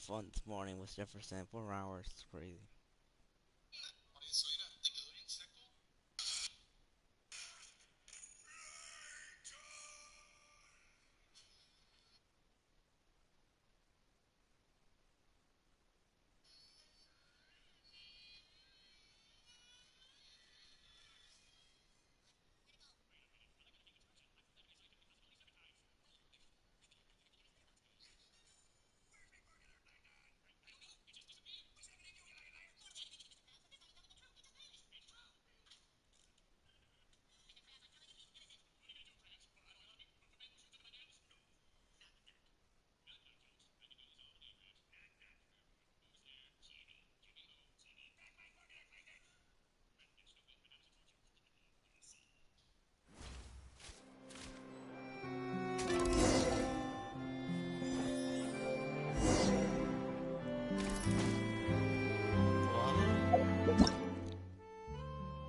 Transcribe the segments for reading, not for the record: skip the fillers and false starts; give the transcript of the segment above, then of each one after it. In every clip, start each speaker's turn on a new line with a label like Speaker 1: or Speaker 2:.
Speaker 1: fun this morning with Jefferson. 4 hours. It's crazy.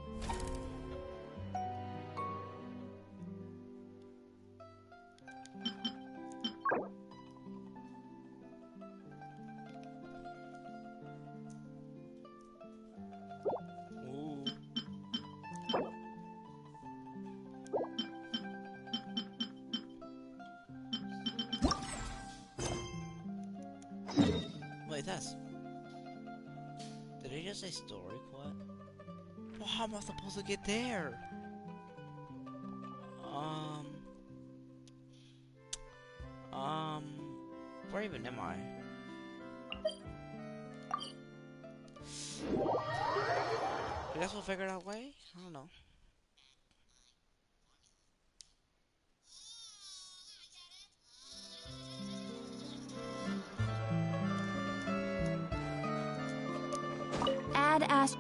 Speaker 1: What? Ooh. Wait, that's. Did he just say story quest? Well, how am I supposed to get there? Um. Um. Where even am I? I guess we'll figure it out way? I don't know.
Speaker 2: Add Ash.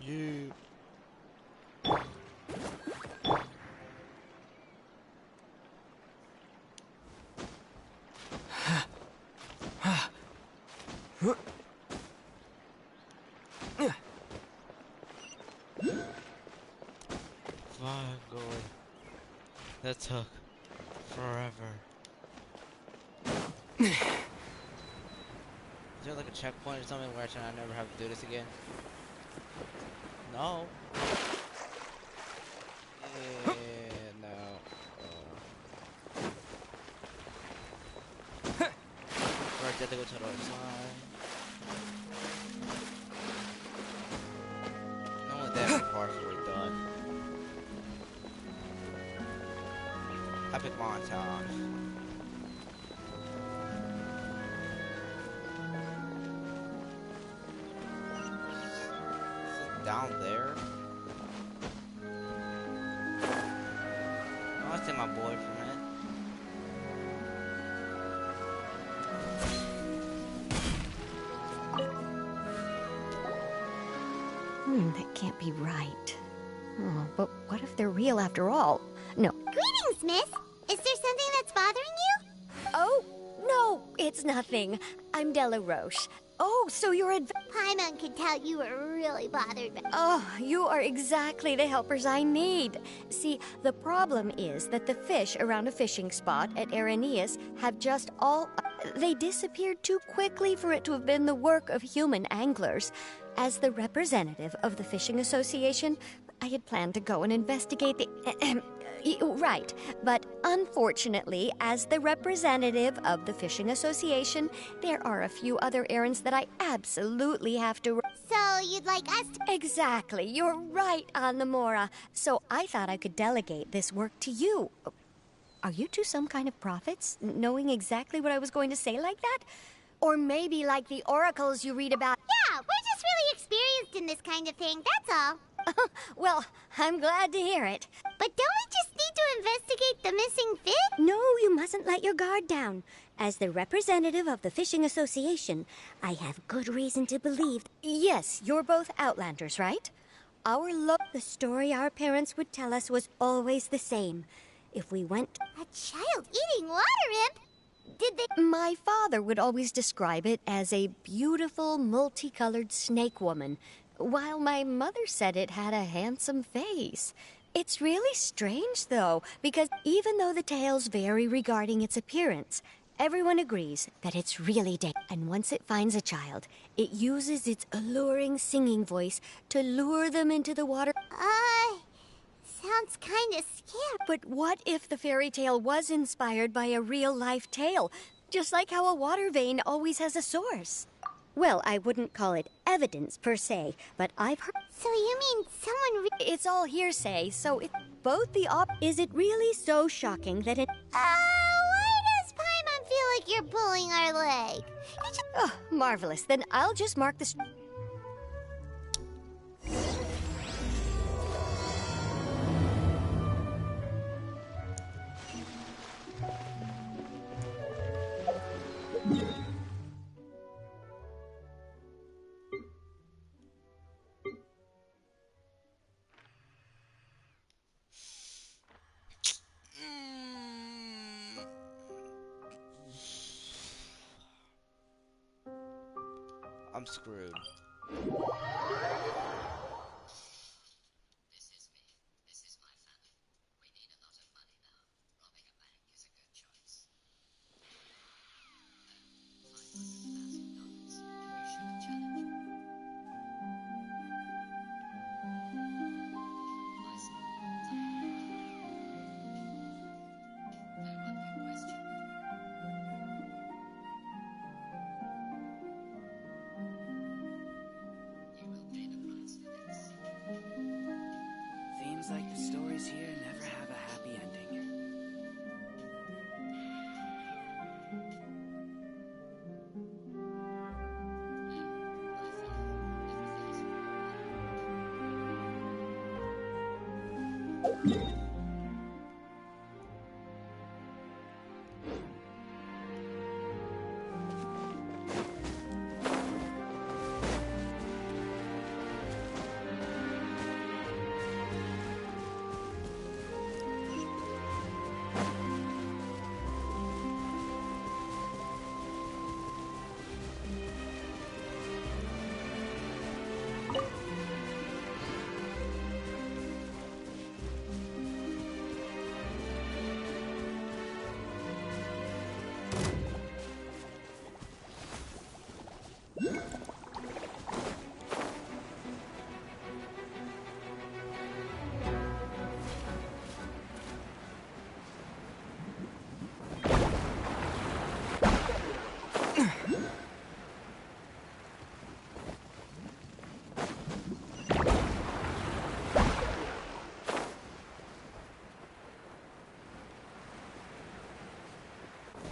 Speaker 1: You. Finally. That took forever. Is there like a checkpoint or something where I never have to do this again? No. Yeah, no. Or I get to go to the other side. Only that partially done. Epic montage. Is it down there? my boy from it.
Speaker 3: That can't be right. Oh, but what if they're real after all? No.
Speaker 4: Greetings, miss. Is there something that's bothering you?
Speaker 3: Oh, no, it's nothing. I'm Della Roche. Oh, so you're
Speaker 4: Paimon could tell you were really bothered by...
Speaker 3: Oh, you are exactly the helpers I need. See, the problem is that the fish around a fishing spot at Araneus have just all... They disappeared too quickly for it to have been the work of human anglers. As the representative of the Fishing Association, I had planned to go and investigate the... Right, but unfortunately, as the representative of the Fishing Association, there are a few other errands that I absolutely have to...
Speaker 4: So you'd like us to...
Speaker 3: Exactly, you're right, Anamora. So I thought I could delegate this work to you. Are you two some kind of prophets, knowing exactly what I was going to say like that? Or maybe like the oracles you read about...
Speaker 4: Yeah, we're just really experienced in this kind of thing, that's all.
Speaker 3: Well, I'm glad to hear it.
Speaker 4: But don't we just need to investigate the missing fish?
Speaker 3: No, you mustn't let your guard down. As the representative of the Fishing Association, I have good reason to believe... Yes, you're both Outlanders, right? The story our parents would tell us was always the same. If we went...
Speaker 4: A child eating water imp? Did they...
Speaker 3: My father would always describe it as a beautiful, multicolored snake woman, while my mother said it had a handsome face. It's really strange, though, because even though the tales vary regarding its appearance, everyone agrees that it's really dangerous. And once it finds a child, it uses its alluring singing voice to lure them into the water.
Speaker 4: Sounds kind of scary.
Speaker 3: But what if the fairy tale was inspired by a real-life tale, just like how a water vein always has a source? Well, I wouldn't call it evidence per se, but I've heard...
Speaker 4: So you mean someone
Speaker 3: It's all hearsay, so it's both the Is it really so shocking that it...
Speaker 4: why does Paimon feel like you're pulling our leg?
Speaker 3: Oh, marvelous. Then I'll just mark the...
Speaker 1: I'm screwed.
Speaker 5: This is me. This is my family. We need a lot of money now. Robbing a bank is a good choice. $500,000. You should challenge me. My son. No one can question me. You will pay the price for this.
Speaker 6: Seems like the stories here never have a happy ending.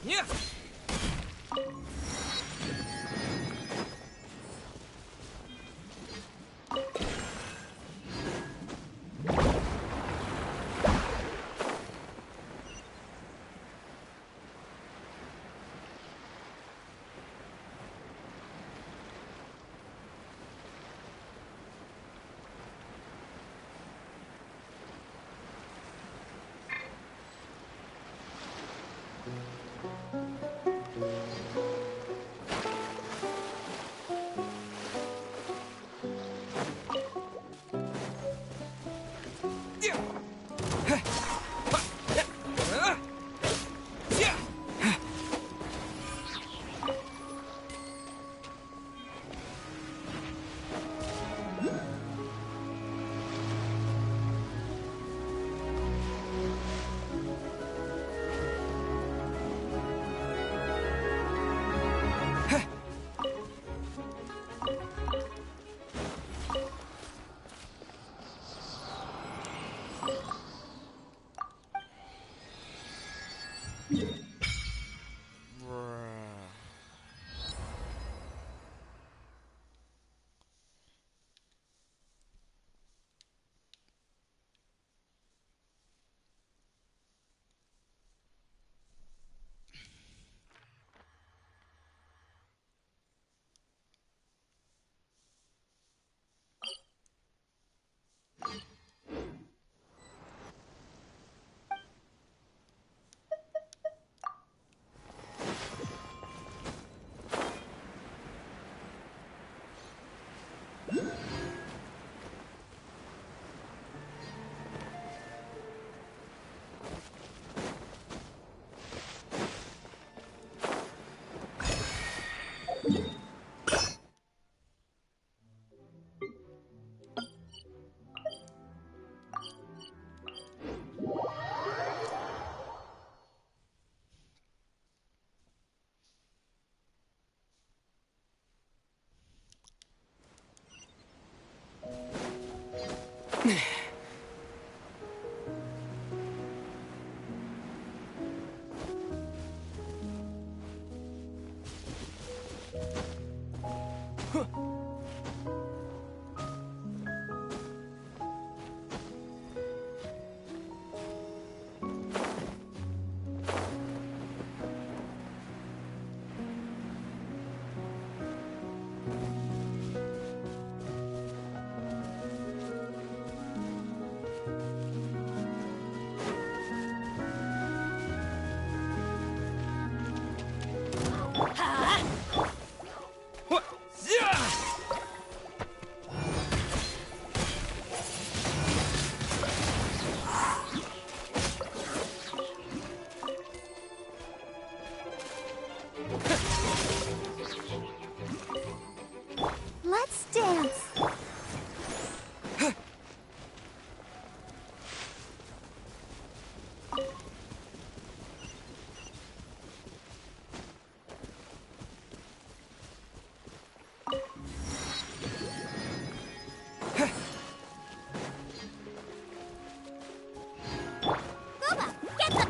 Speaker 6: Yeah!
Speaker 2: Let's dance.
Speaker 4: Booba, get the...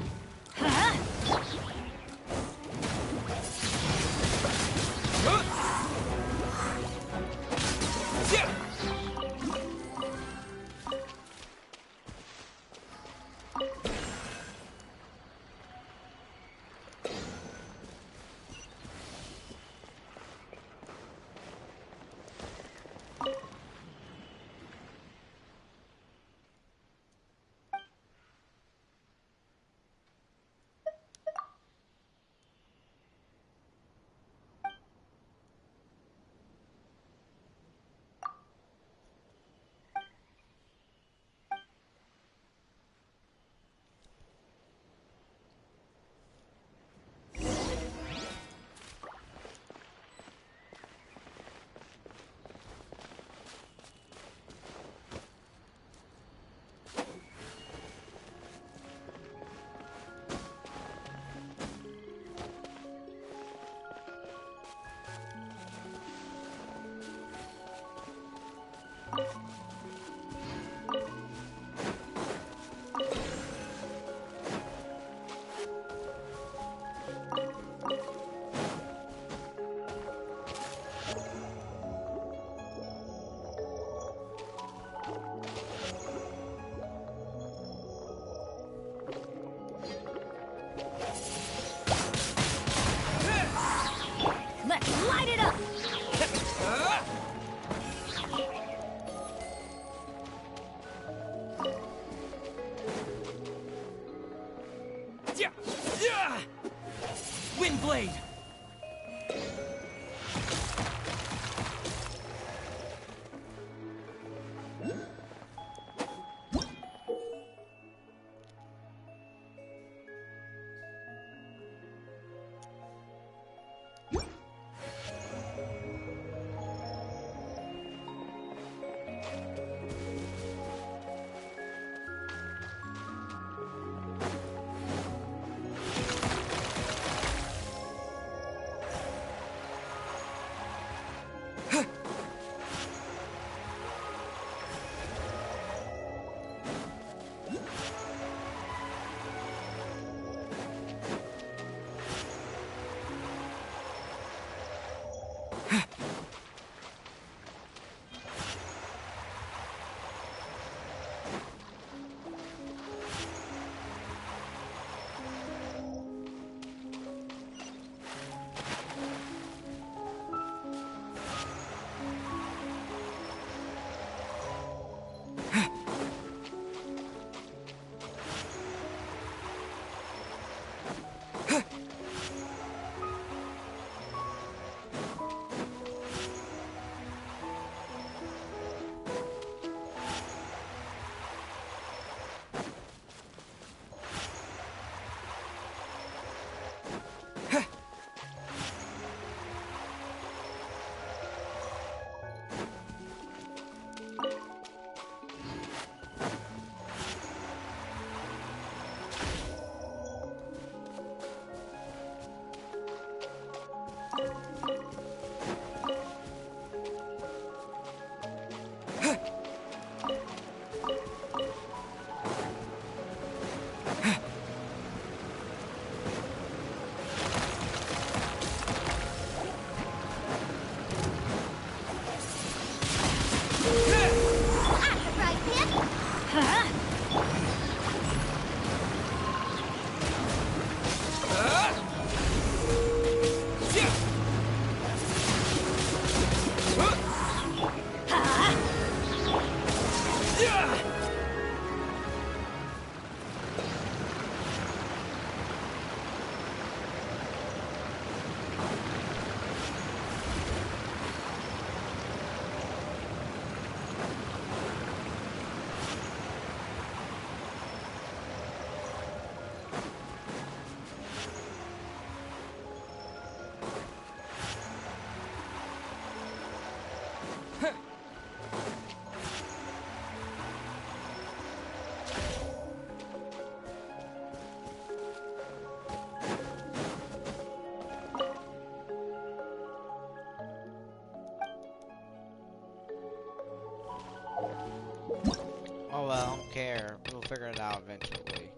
Speaker 1: care. We'll figure it out eventually.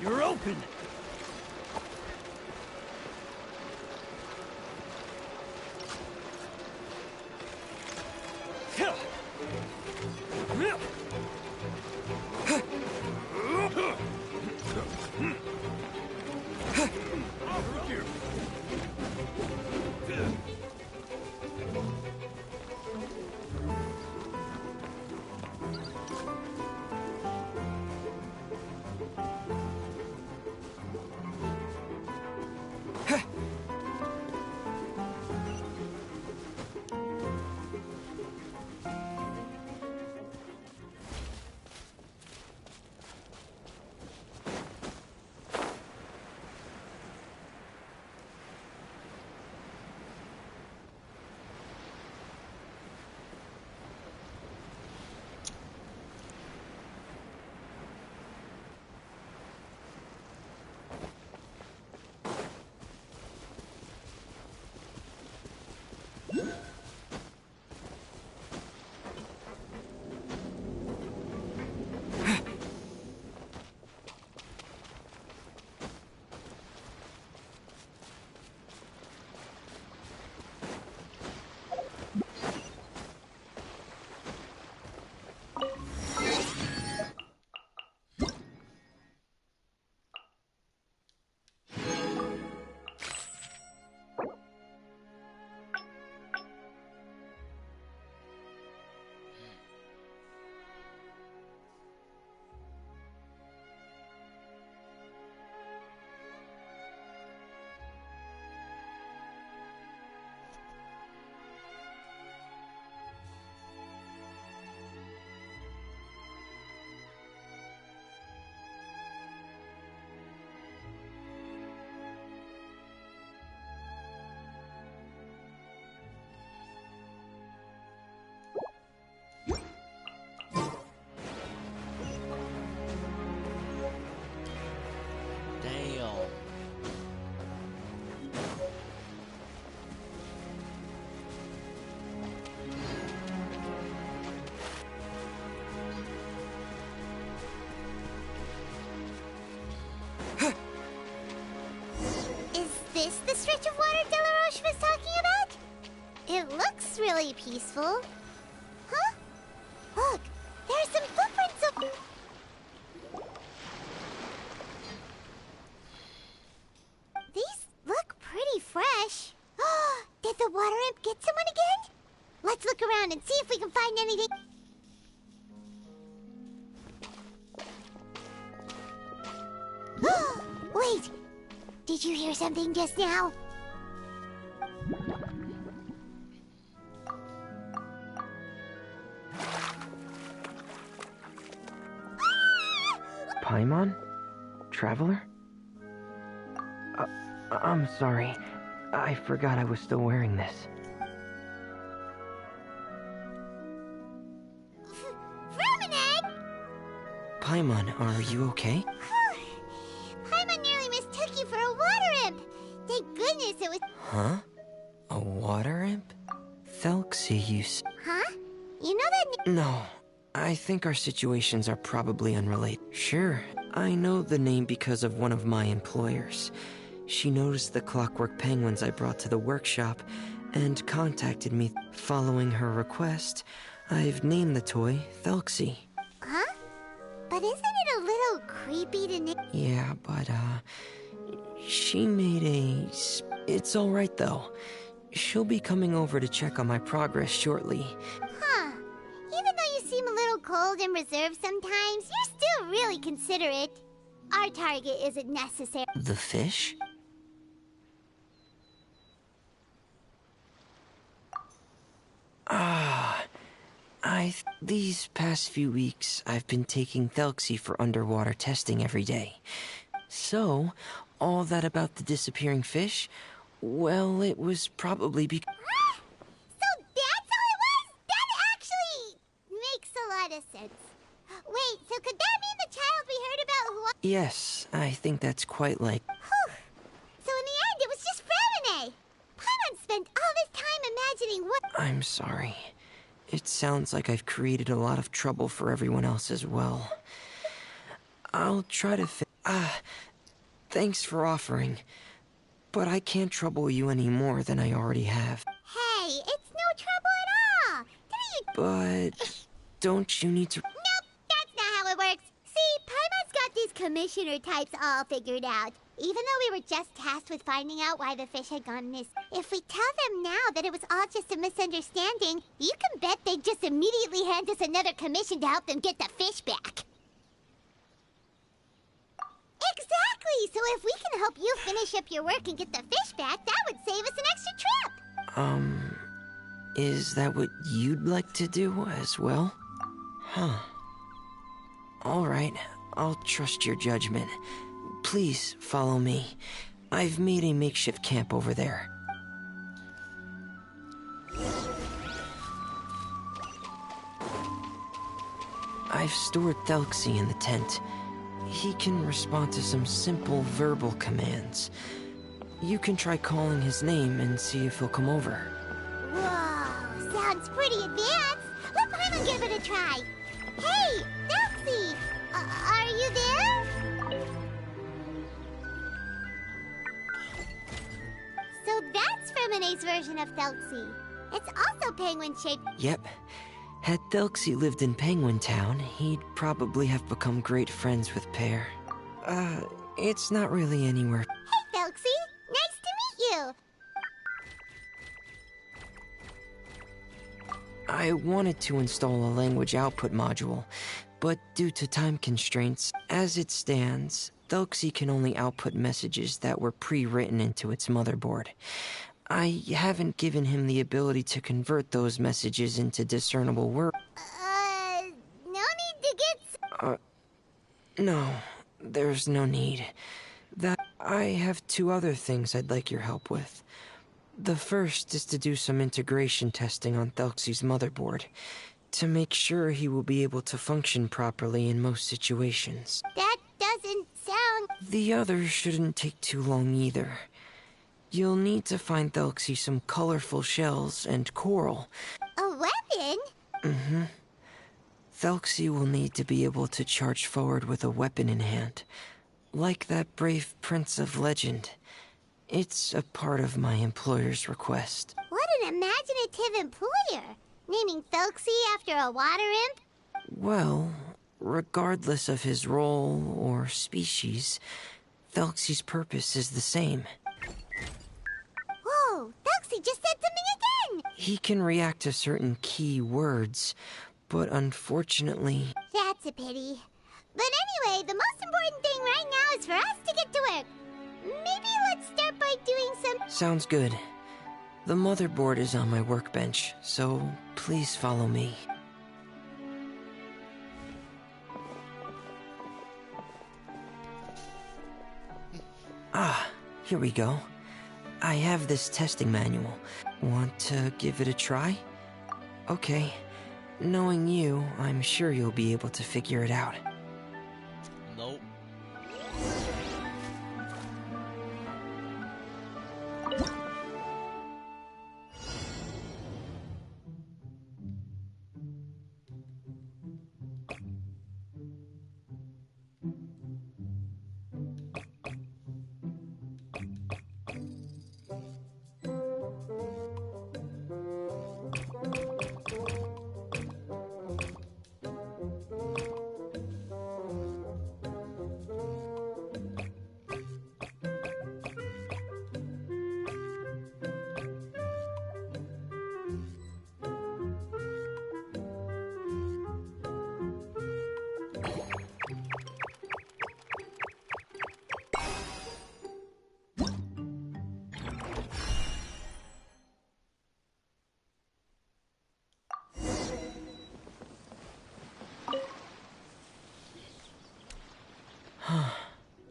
Speaker 6: You're open!
Speaker 1: Damn.
Speaker 4: Is this the stretch of water Delaroche was talking about? It looks really peaceful. Huh? Look, there are some footprints of... These look pretty fresh. Did the water imp get someone again? Let's look around and see if we can find anything. Wait! Did you hear something just now?
Speaker 7: Paimon? Traveler? I'm sorry. I forgot I was still wearing this.
Speaker 4: Vermineg!
Speaker 7: Paimon, are you okay?
Speaker 4: Paimon nearly mistook you for a water imp. Thank goodness it was...
Speaker 7: Huh? A water imp? Thelxie,
Speaker 4: Huh? You know that...
Speaker 7: No. I think our situations are probably unrelated. Sure, I know the name because of one of my employers. She noticed the clockwork penguins I brought to the workshop and contacted me. Following her request, I've named the toy Thelxie.
Speaker 4: Huh? But isn't it a little creepy to name...
Speaker 7: Yeah, but, she made a... It's alright, though. She'll be coming over to check on my progress shortly.
Speaker 4: Huh. Even though you seem a little cold and reserved sometimes, you're still really considerate. Our target isn't necessary.
Speaker 7: The fish? Ah, I These past few weeks, I've been taking Thelxie for underwater testing every day. So, all that about the disappearing fish, well, it was probably because...
Speaker 4: So that's how it was? That actually makes a lot of sense. Wait, so could that mean the child we heard about who...
Speaker 7: Yes, I think that's quite like...
Speaker 4: Whew. So in the end, it was just Framine. Paimon spent all this time imagining what...
Speaker 7: I'm sorry. It sounds like I've created a lot of trouble for everyone else as well. I'll try to thanks for offering. But I can't trouble you any more than I already have.
Speaker 4: Hey, it's no trouble at all. Didn't you...
Speaker 7: But don't you need to...
Speaker 4: Nope, that's not how it works. See, Paimon's got these commissioner types all figured out. Even though we were just tasked with finding out why the fish had gone missing. If we tell them now that it was all just a misunderstanding, you can bet they'd just immediately hand us another commission to help them get the fish back. Exactly! So if we can help you finish up your work and get the fish back, that would save us an extra trip!
Speaker 7: Is that what you'd like to do as well? Huh. Alright, I'll trust your judgment. Please follow me. I've made a makeshift camp over there. I've stored Thelxie in the tent. He can respond to some simple verbal commands. You can try calling his name and see if he'll come over.
Speaker 4: Whoa, sounds pretty advanced. Let Paimon give it a try. Hey, Thelxie! Are you there? So that's Fremine's version of Thelxie. It's also penguin-shaped.
Speaker 7: Yep. Had Thelxie lived in Penguin Town, he'd probably have become great friends with Pear. It's not really anywhere.
Speaker 4: Hey, Thelxie! Nice to meet you!
Speaker 7: I wanted to install a language output module, but due to time constraints, as it stands, Thelxie can only output messages that were pre-written into its motherboard. I haven't given him the ability to convert those messages into discernible words.
Speaker 4: No need to get...
Speaker 7: No, there's no need. I have two other things I'd like your help with. The first is to do some integration testing on Thelxie's motherboard, to make sure he will be able to function properly in most situations.
Speaker 4: That doesn't sound...
Speaker 7: The other shouldn't take too long either. You'll need to find Thelxie some colorful shells and coral.
Speaker 4: A weapon?
Speaker 7: Mm-hmm. Thelxie will need to be able to charge forward with a weapon in hand. Like that brave prince of legend. It's a part of my employer's request.
Speaker 4: What an imaginative employer! Naming Thelxie after a water imp?
Speaker 7: Well, regardless of his role or species, Thelxie's purpose is the same.
Speaker 4: Whoa! Thelxie just said something again!
Speaker 7: He can react to certain key words, but unfortunately...
Speaker 4: That's a pity. But anyway, the most important thing right now is for us to get to work. Maybe let's start by doing some...
Speaker 7: Sounds good. The motherboard is on my workbench, so please follow me. Here we go. I have this testing manual. Want to give it a try? Okay. Knowing you, I'm sure you'll be able to figure it out.
Speaker 1: Nope.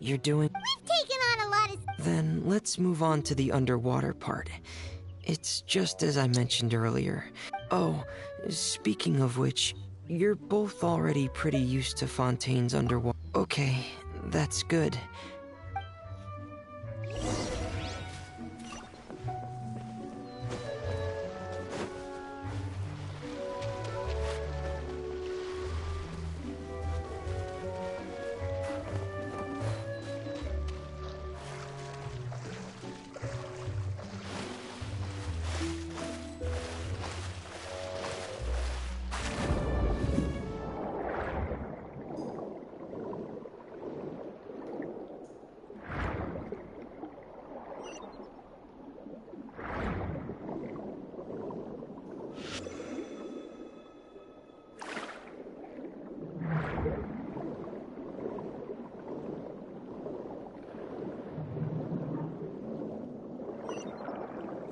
Speaker 7: you're doing?
Speaker 4: We've taken on a lot of...
Speaker 7: Then let's move on to the underwater part. It's just as I mentioned earlier. Oh, speaking of which, you're both already pretty used to Fontaine's underwater. Okay, that's good.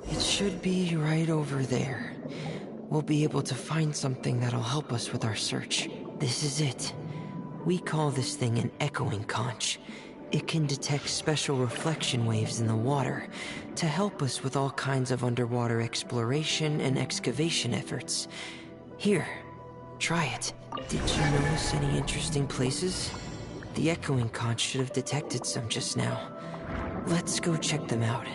Speaker 7: It should be right over there. We'll be able to find something that'll help us with our search. This is it. We call this thing an echoing conch. It can detect special reflection waves in the water to help us with all kinds of underwater exploration and excavation efforts. Here, try it. Did you notice any interesting places? The echoing conch should have detected some just now. Let's go check them out.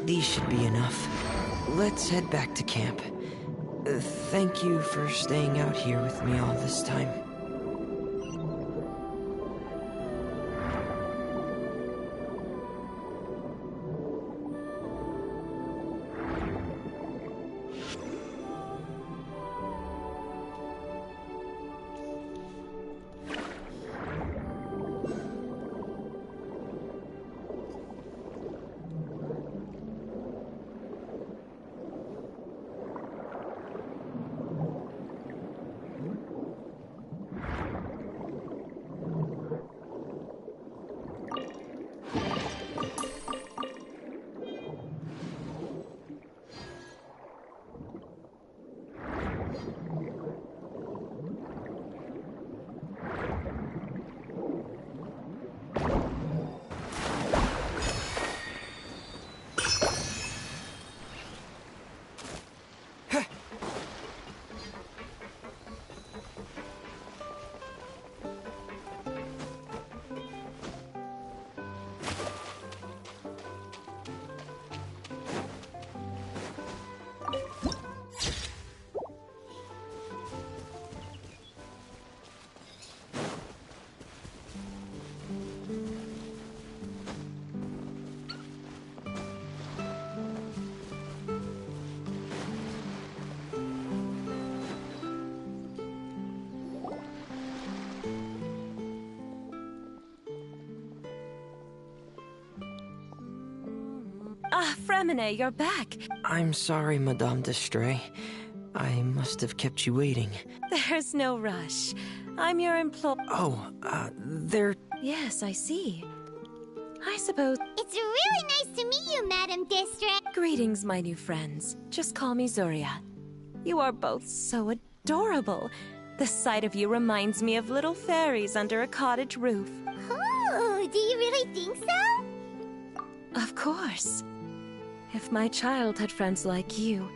Speaker 7: These should be enough. Let's head back to camp. Thank you for staying out here with me all this time.
Speaker 8: Ah, Fremine, you're back.
Speaker 7: I'm sorry, Madame d'Estray. I must have kept you waiting.
Speaker 8: There's no rush. I'm your
Speaker 7: Oh, there...
Speaker 8: Yes, I see. I suppose...
Speaker 4: It's really nice to meet you, Madam District.
Speaker 8: Greetings, my new friends. Just call me Zuria. You are both so adorable. The sight of you reminds me of little fairies under a cottage roof.
Speaker 4: Oh, do you really think so?
Speaker 8: Of course. If my child had friends like you,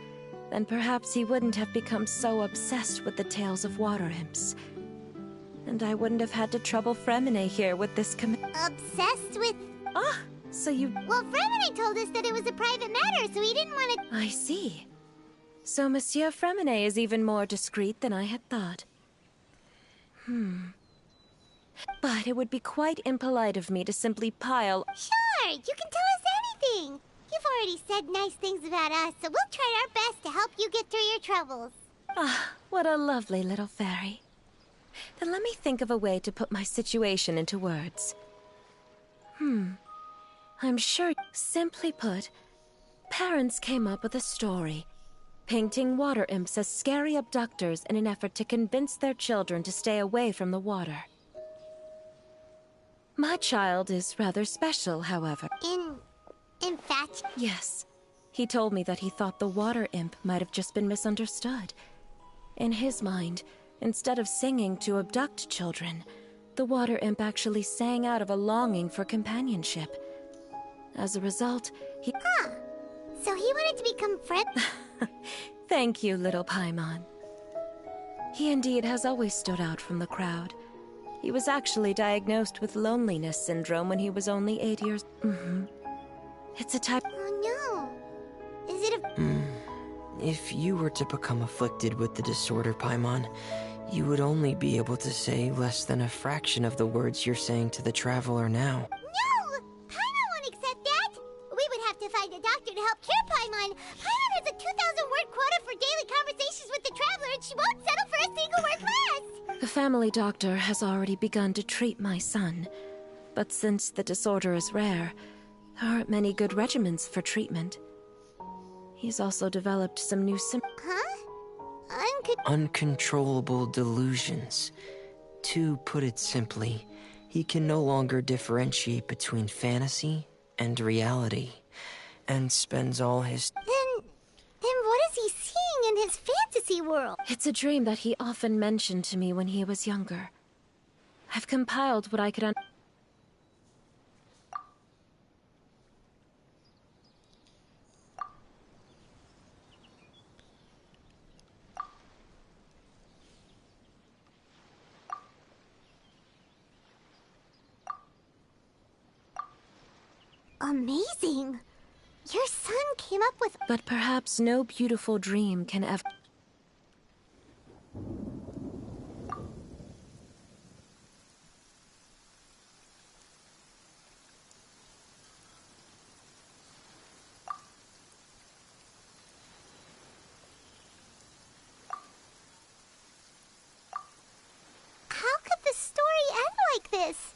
Speaker 8: then perhaps he wouldn't have become so obsessed with the tales of water imps. And I wouldn't have had to trouble Fremine here with this
Speaker 4: Obsessed with...
Speaker 8: Ah, so you...
Speaker 4: Well, Fremine told us that it was a private matter, so he didn't want to...
Speaker 8: I see. So Monsieur Fremine is even more discreet than I had thought. But it would be quite impolite of me to simply pile...
Speaker 4: Sure, you can tell us anything. You've already said nice things about us, so we'll try our best to help you get through your troubles.
Speaker 8: Ah, what a lovely little fairy. Then let me think of a way to put my situation into words. I'm sure. Simply put, parents came up with a story, painting water imps as scary abductors in an effort to convince their children to stay away from the water. My child is rather special, however.
Speaker 4: In fact,
Speaker 8: Yes. He told me that he thought the water imp might have just been misunderstood. In his mind, instead of singing to abduct children, the water imp actually sang out of a longing for companionship. As a result, he...
Speaker 4: so he wanted to become friends.
Speaker 8: Thank you, little Paimon. He indeed has always stood out from the crowd. He was actually diagnosed with loneliness syndrome when he was only 8 years... It's a type...
Speaker 4: Oh no. Is it a...
Speaker 7: If you were to become afflicted with the disorder, Paimon, you would only be able to say less than a fraction of the words you're saying to the traveler now.
Speaker 4: No! Paimon won't accept that! We would have to find a doctor to help cure Paimon. Paimon has a 2,000-word quota for daily conversations with the traveler, and she won't settle for a single word less!
Speaker 8: The family doctor has already begun to treat my son. But since the disorder is rare, there aren't many good regimens for treatment. He's also developed some new
Speaker 4: Huh?
Speaker 7: Uncontrollable delusions. To put it simply, he can no longer differentiate between fantasy and reality, and spends all his...
Speaker 4: Then what is he seeing in his fantasy world?
Speaker 8: It's a dream that he often mentioned to me when he was younger. I've compiled what I could
Speaker 4: Amazing! Your son came up with...
Speaker 8: But perhaps no beautiful dream can ever...
Speaker 4: How could the story end like this?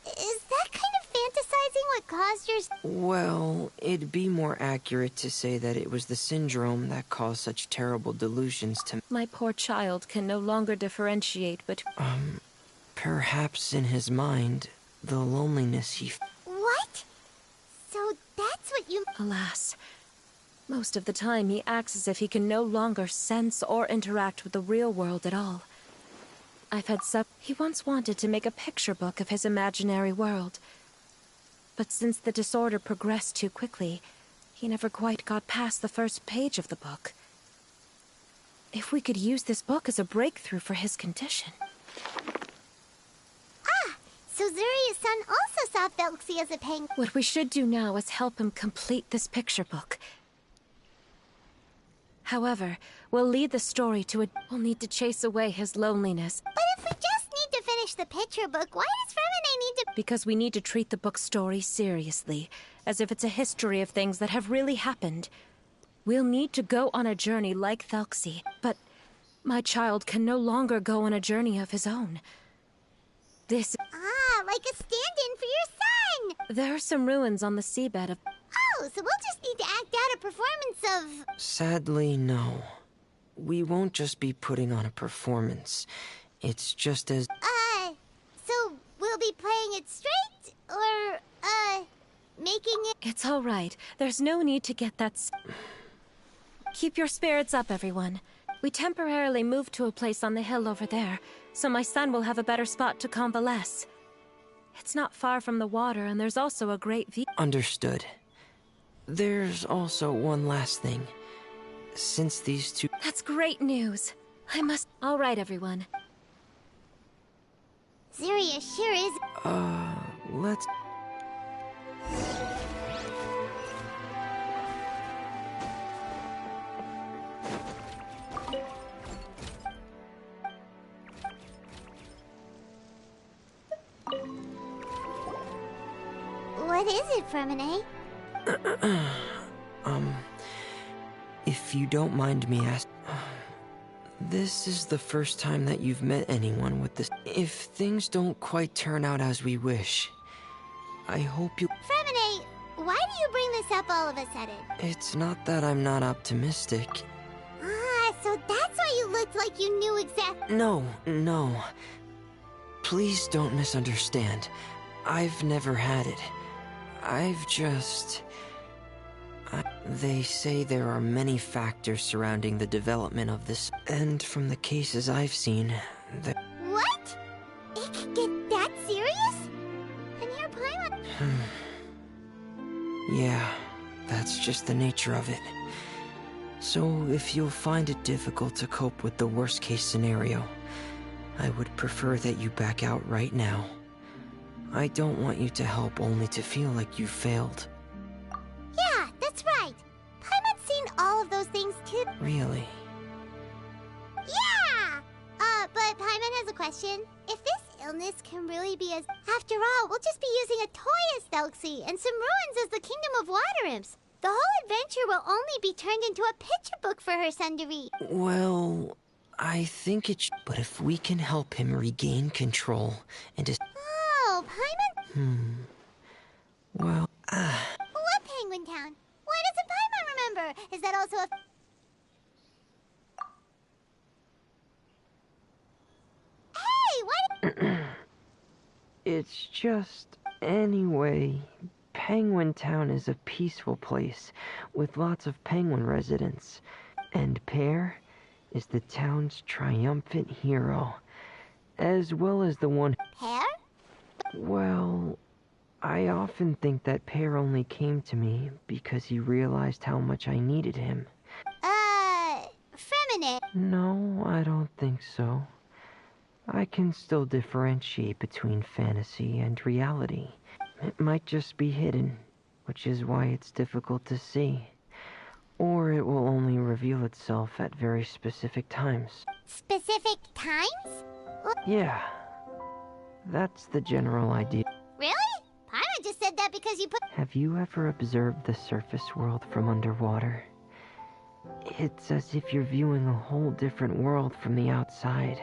Speaker 4: Is that kind of fantasizing what caused your...
Speaker 7: Well, it'd be more accurate to say that it was the syndrome that caused such terrible delusions to...
Speaker 8: My poor child can no longer differentiate between...
Speaker 7: Perhaps in his mind, the loneliness he...
Speaker 4: What? So that's what you...
Speaker 8: Alas, most of the time he acts as if he can no longer sense or interact with the real world at all. I've had He once wanted to make a picture book of his imaginary world. But since the disorder progressed too quickly, he never quite got past the first page of the book. If we could use this book as a breakthrough for his condition...
Speaker 4: So Zuria's son also saw Felxie as a penguin.
Speaker 8: What we should do now is help him complete this picture book. However, we'll lead the story to a... We'll need to chase away his loneliness.
Speaker 4: But if we just need to finish the picture book, why does Fremine need to...
Speaker 8: Because we need to treat the book's story seriously, as if it's a history of things that have really happened. We'll need to go on a journey like Felxie, but my child can no longer go on a journey of his own. This...
Speaker 4: like a stand-in for your son!
Speaker 8: There are some ruins on the seabed of...
Speaker 4: Oh, so we'll just need to act out a performance of...
Speaker 7: Sadly, no. We won't just be putting on a performance. It's just as...
Speaker 4: So we'll be playing it straight? Or, making it...
Speaker 8: It's all right. There's no need to get that... Keep your spirits up, everyone. We temporarily moved to a place on the hill over there, so my son will have a better spot to convalesce. It's not far from the water, and there's also a great view.
Speaker 7: Understood. There's also one last thing. Since these two...
Speaker 8: That's great news. I must... All right, everyone.
Speaker 4: Zuria sure is...
Speaker 7: let's...
Speaker 4: What is it, Fremine?
Speaker 7: If you don't mind me asking... This is the first time that you've met anyone with this... If things don't quite turn out as we wish, I hope you...
Speaker 4: Fremine, why do you bring this up all of a sudden?
Speaker 7: It's not that I'm not optimistic.
Speaker 4: Ah, so that's why you looked like you knew exactly.
Speaker 7: No. Please don't misunderstand. I've never had it. I've just... They say there are many factors surrounding the development of this, and from the cases I've seen,
Speaker 4: What? It can get that serious? And here, Paimon...
Speaker 7: Yeah, that's just the nature of it. So, if you'll find it difficult to cope with the worst-case scenario, I would prefer that you back out right now. I don't want you to help only to feel like you failed.
Speaker 4: Yeah, that's right. Paimon's seen all of those things too.
Speaker 7: Really?
Speaker 4: Yeah! But Paimon has a question. If this illness can really be as... After all, we'll just be using a toy as Thelxie and some ruins as the Kingdom of Water Imps. The whole adventure will only be turned into a picture book for her son to read.
Speaker 7: Well, I think but if we can help him regain control and
Speaker 4: Oh, Paimon?
Speaker 7: Well,
Speaker 4: What Penguin Town? Why doesn't Paimon remember? Is that also a... Hey, why...
Speaker 7: It's just... Anyway, Penguin Town is a peaceful place with lots of penguin residents. And Pear is the town's triumphant hero, as well as the one...
Speaker 4: Pear?
Speaker 7: Well, I often think that Pear only came to me because he realized how much I needed him.
Speaker 4: Fremine.
Speaker 7: No, I don't think so. I can still differentiate between fantasy and reality. It might just be hidden, which is why it's difficult to see. Or it will only reveal itself at very specific times.
Speaker 4: Specific times?
Speaker 7: Yeah, that's the general idea.
Speaker 4: Really? Paimon just said that because you put...
Speaker 7: Have you ever observed the surface world from underwater? It's as if you're viewing a whole different world from the outside.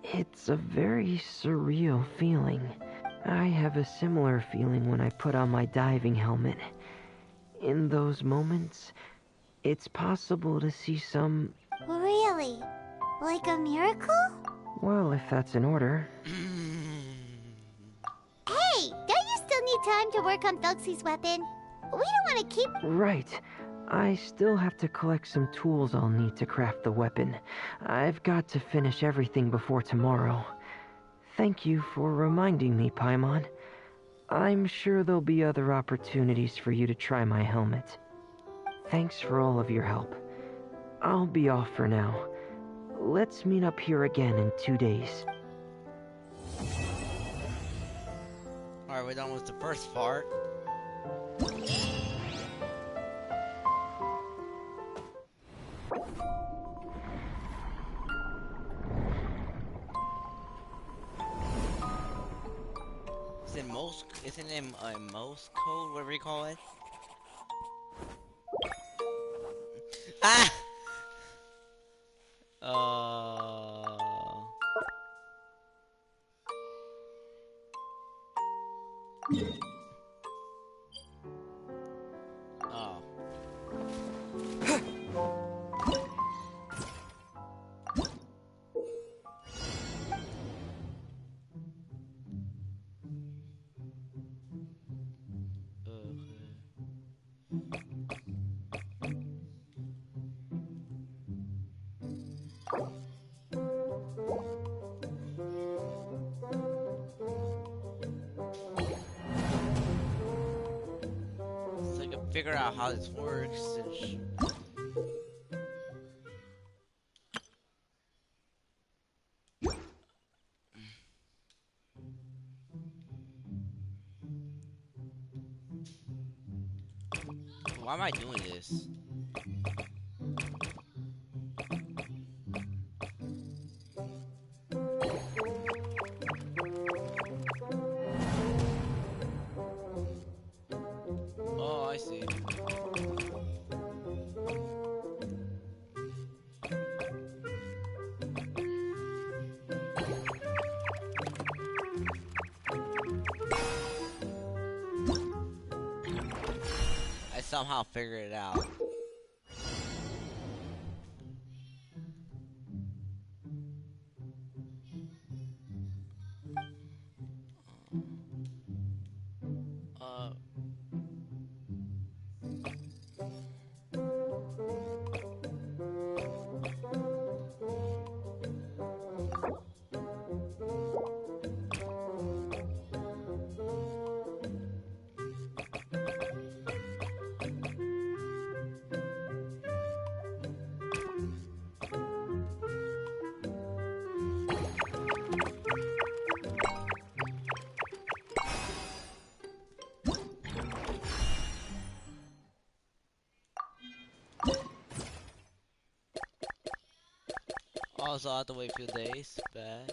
Speaker 7: It's a very surreal feeling. I have a similar feeling when I put on my diving helmet. In those moments, it's possible to see some...
Speaker 4: Really? Like a miracle?
Speaker 7: Well, if that's in order.
Speaker 4: Hey, don't you still need time to work on Thelxie's weapon? We don't want to keep...
Speaker 7: Right. I still have to collect some tools I'll need to craft the weapon. I've got to finish everything before tomorrow. Thank you for reminding me, Paimon. I'm sure there'll be other opportunities for you to try my helmet. Thanks for all of your help. I'll be off for now. Let's meet up here again in 2 days.
Speaker 1: Alright, we're done with the first part. Isn't it most code, whatever you call it? Ah! Oh. So I can figure out how this works. Why am I doing this? Oh, I see. somehow figure it out. Uh. Also, I have to wait a few days. Bad.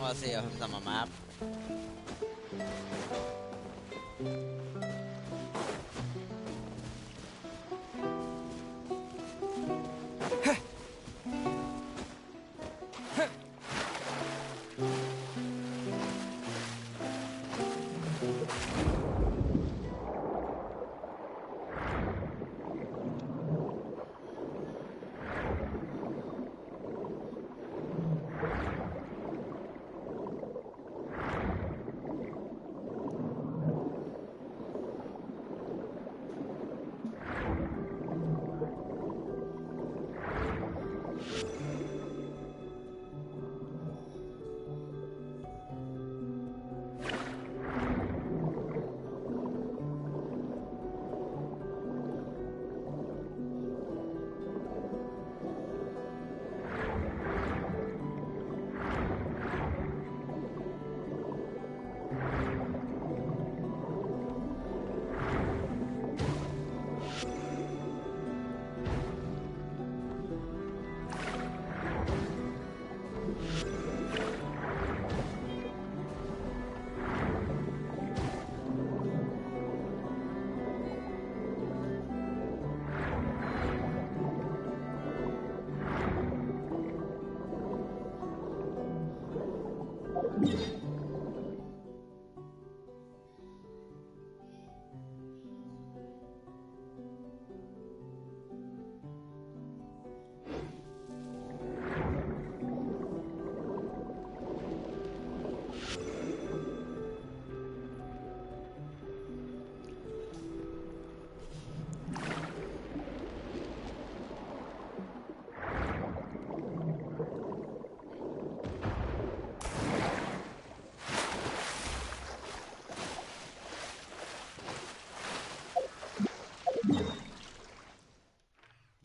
Speaker 1: Let's see if it's on my map.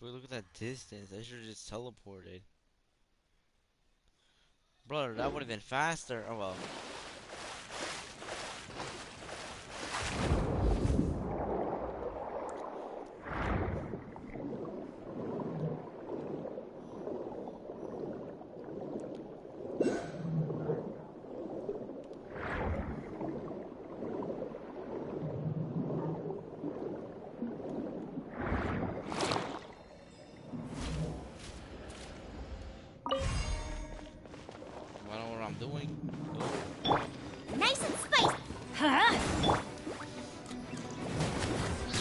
Speaker 1: But look at that distance. I should have just teleported. Brother, that would have been faster. Oh well. I don't know what I'm doing.
Speaker 2: Nice and spicy.
Speaker 8: Huh?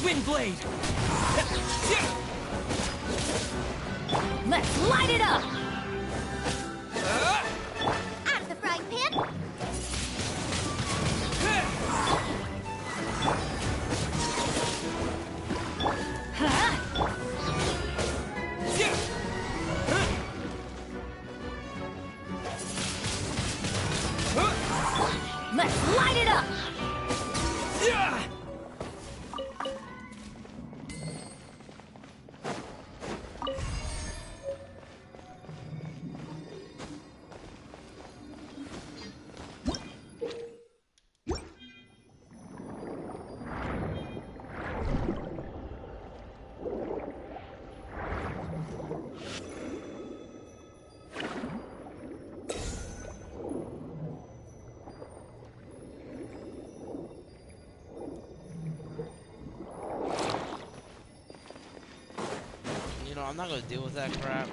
Speaker 6: Wind blade!
Speaker 8: Let's light it up!
Speaker 2: Out of the frying pan.
Speaker 8: Huh? Let's light it up!
Speaker 1: I'm not gonna deal with that crap.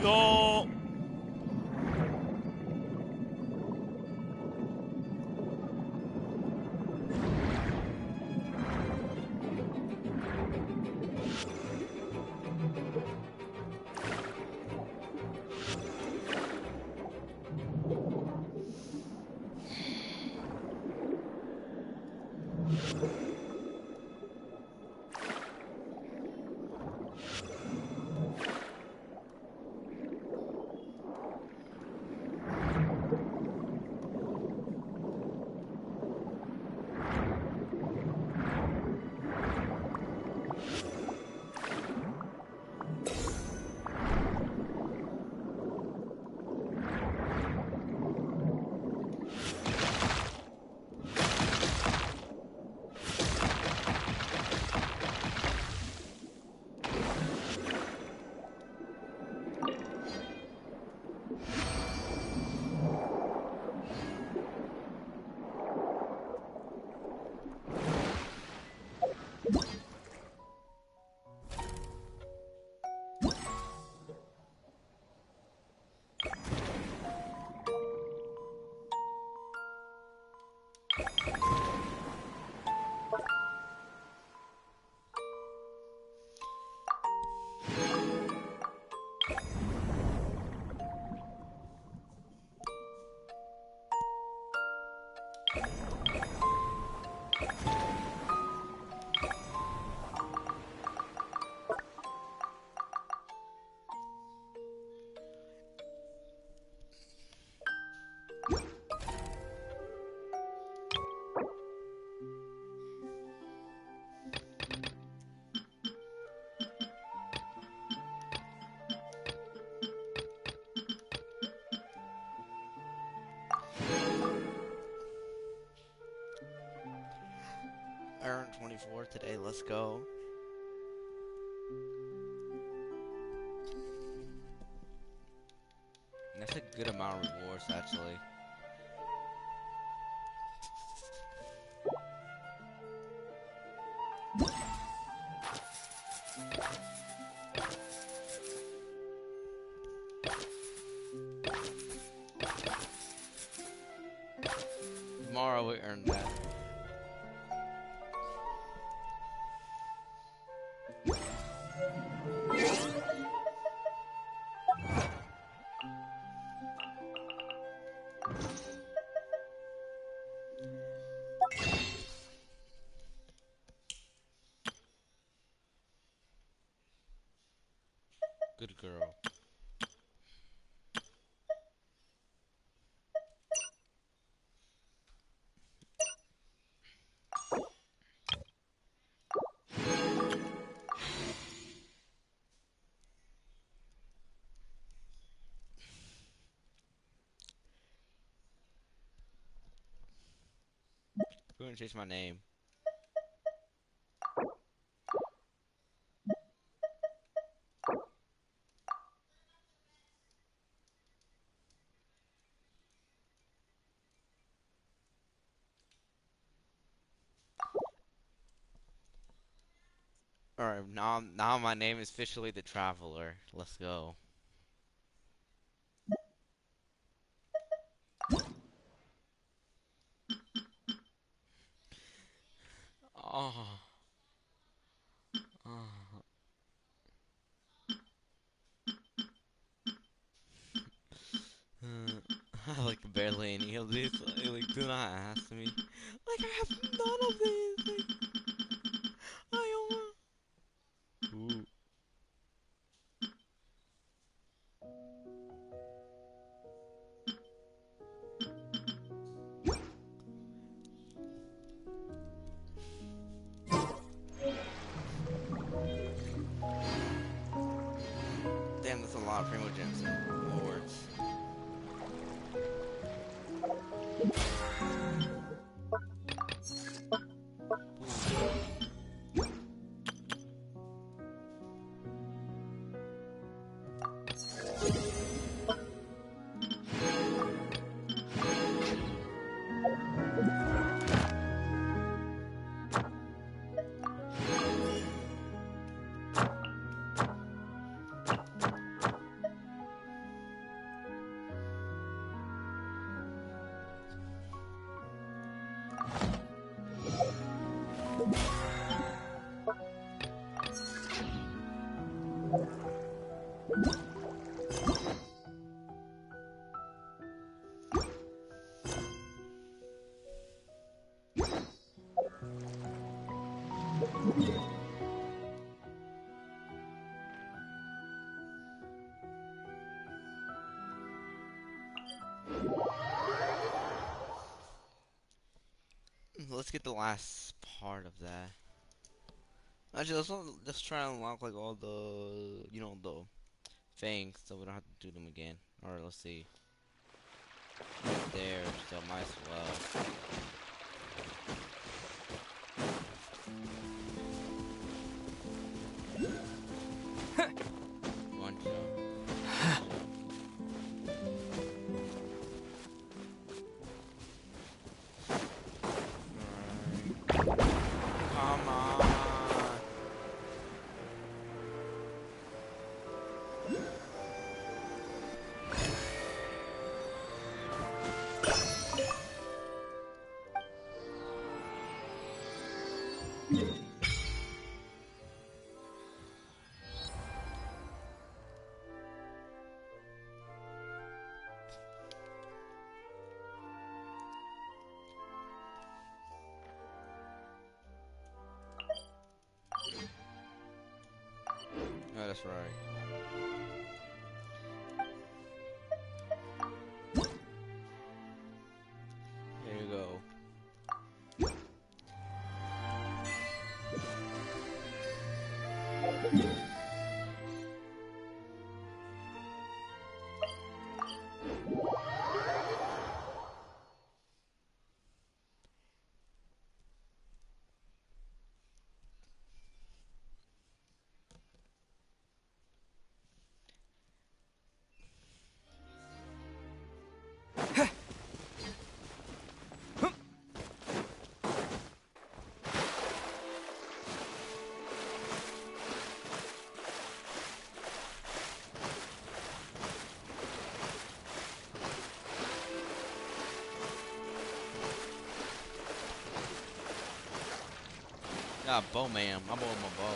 Speaker 1: Yo! I earned 24 today, let's go. That's a good amount of rewards, actually. tomorrow we earn that. Good girl. We're gonna change my name. Alright, now my name is officially the Traveler. Let's go. Oh. Oh. I like barely any of this. Like, do not ask me. Like, I have none of this. Like, I don't want. Ooh. Damn, that's a lot of Primogems and Lords. Let's get the last part of that. Actually, let's try and unlock like all the, you know, the things, so we don't have to do them again. Or let's see. There, so might as well. One jump. Come on. Oh, that's right. There you go. Ah, bow man. I'm bowing my bow.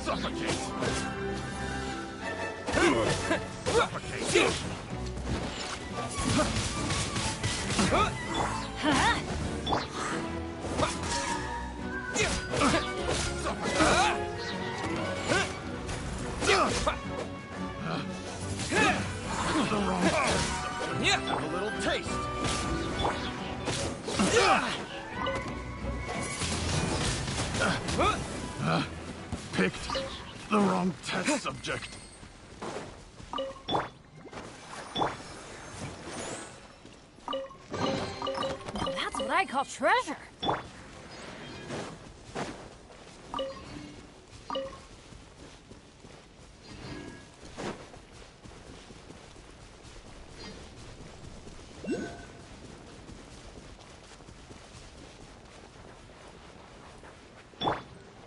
Speaker 6: Suffocate! Suffocate! Have a little taste. Picked the wrong test subject.
Speaker 8: That's what I call treasure.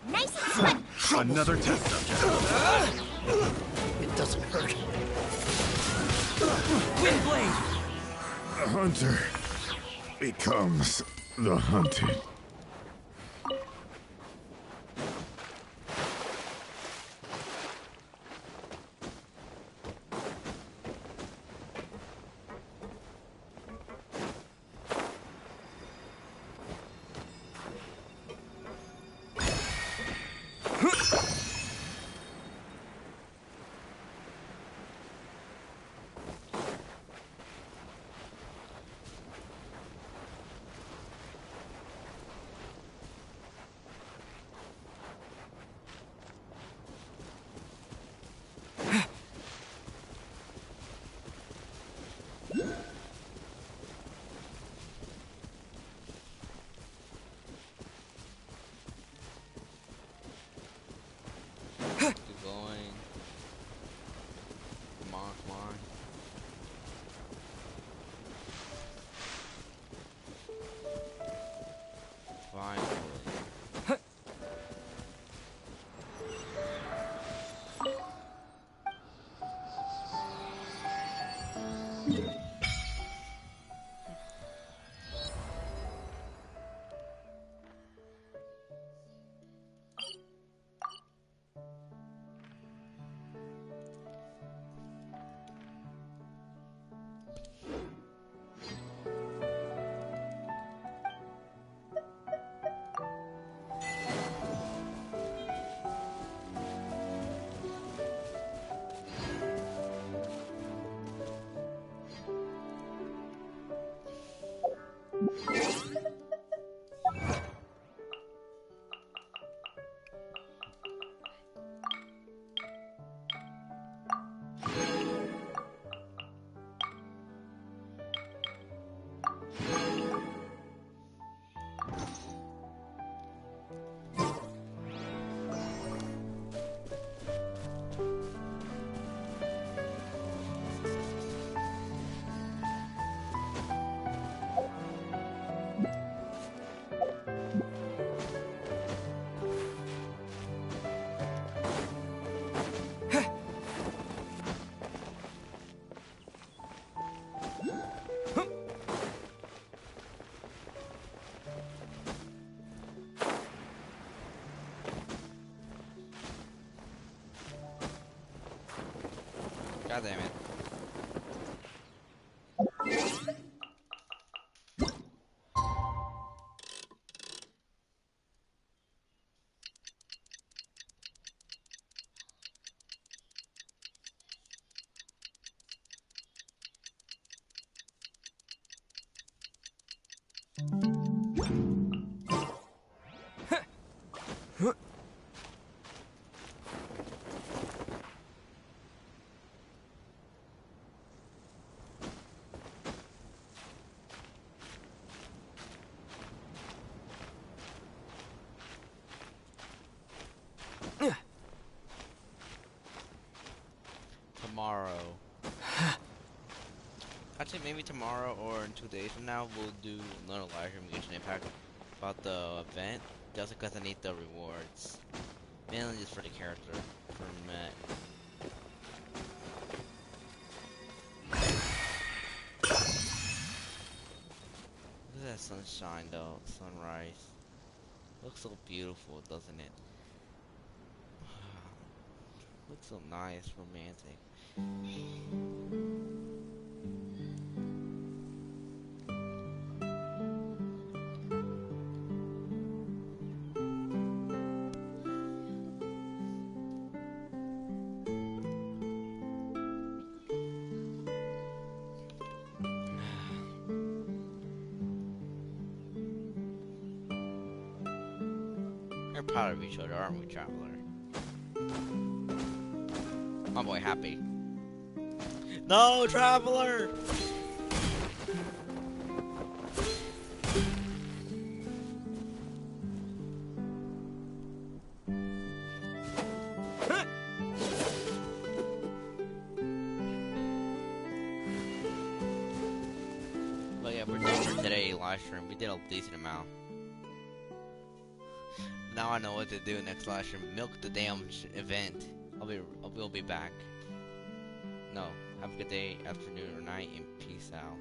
Speaker 2: Nice and swift.
Speaker 6: Another test subject.
Speaker 9: It doesn't hurt.
Speaker 6: Windblade! The hunter becomes the hunted.
Speaker 1: Keep going. Come on, come on. Fine. God damn it. Tomorrow. Actually, maybe tomorrow or in 2 days from now, we'll do another live stream Genshin Impact about the event, just because I need the rewards. Mainly just for the character, for Matt. Look at that sunshine though, sunrise. Looks so beautiful, doesn't it? Looks so nice, romantic. We're proud of each other, aren't we, Traveler? My boy Happy. No, Traveler! But yeah, we're done for today live stream. We did a decent amount. Now I know what to do next live stream. Milk the damn event. We'll be back. No, have a good day, afternoon, or night, and peace out.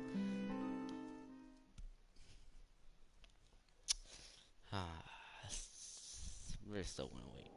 Speaker 1: We're still gonna wait.